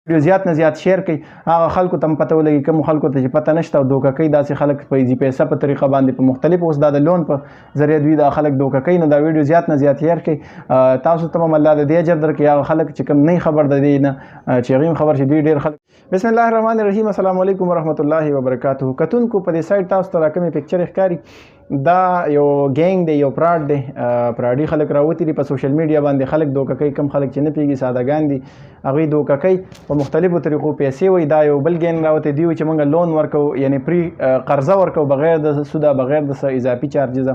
ویډیو زیات نه زیات شیر کړئ هغه خلکو ته هم پته ولګي کوم خلکو ته چې پته نشته او دوکه کوي داسې خلک په ایزي پیسه په طریقه باندې په مختلف اوس دا د لون په ذریعه دوی دا خلک دوکه کوي نو دا ویډیو زیات نه زیات شیر کړئ تاسو ته هم الله د دې اجر درکړي هغه خلک چې کوم نه خبر د دې نه چې هغوی خبر چې دوی ډېر خلک بسم الله الرحمن الرحیم السلام علیکم ورحمت الله وبرکاتہ کتونکو په دې سایټ تاسو ته راکمې پکچر ښکاري دا یو ګینګ دی یو پراډ دی پراډي خلک راوتي دي په سوشل میډیا باندې خلک دوکه کوي کم خلک چې نه پیږي سادهګان دي هغوی دوکه کوي په مختلفو طریقو پیسې وایي دا یو بل ګینګ راوتی دی چې موږ لون ورکو یعنی پری قرضه ورکو بغیر د سوده بغیر د اضافي چارجز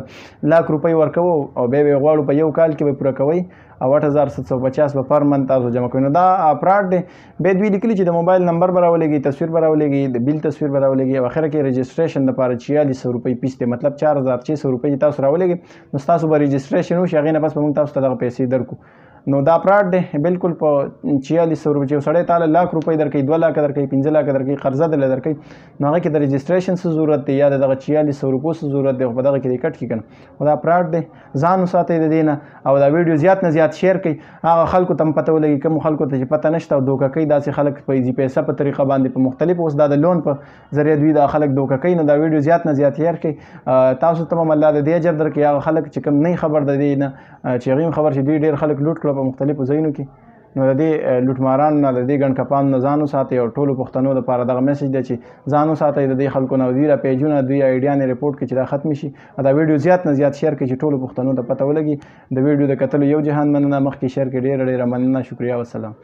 لاک روپۍ ورکو او بیا به غواړو په یو کال کې به پوره کوئ او 8750 به پر منت تاسو جمع کوئ نو دا پراډ دی بیا دوی لیکلي چې د موبایل نمبر به راولېږي تصویر به راولېږي د بیل تصویر به راولېږي او اخره کې رجسټریشن دپاره 4600 روپۍ فیس دی مطلب 4600 روپۍ چې تاسو راولېږئ نو ستاسو به رجسټریشن وشي هغې نه پس به موږ تاسو ته دغه پیسې درکړو نو دا پراډ دی بالکل په 4600 روپۍ چې سړی تعالی لاک روپۍ درکوي 2 لاکه درکوي 15 لاکه درکوي قرضه درله درکوي نو هغه کې د رجسټریشن څه ضرورت دی یا د دغه 4600 روپو څه ضرورت دی خو په دغه کې دی کټ کړي که نه خو دا پراډ دی ځان وساتئ د دې نه او دا ویډیو زیات نه زیات شیر کړئ هغه خلکو ته هم پته ولګي کوم خلکو ته چې پته نشته او دوکه کوي داسې خلک په ایزي پیسه په طریقه باندې په مختلف اوس دا د لون په ذریعه دوی دا خلک دوکه کوي نو دا ویډیو زیات نه زیات شیر کړئ تاسو ته هم الله د دې اجر درکړي هغه خلک چې کوم نه خبر د دې نه چې هغوی خبر چې دوی ډېر خلک لوټ کړه په مختلفو ځایونو کې نو د دې لوټمارانو نه د دې ګڼ کپانو نه ځان وساتئ او ټولو پښتنو لپاره دغه میسج دی چې ځان وساتئ د دې خلکو نه دوی را پیجونه دوی ایډیانې رپورټ کړي چې دا ختم شي دا ویډیو زیات نه زیات شیر کړئ چې ټولو پښتنو ته پته ولګي د ویډیو د کتلو یو جهان مننه مخکې شیر کړئ ډېره ډېره مننه شکریه والسلام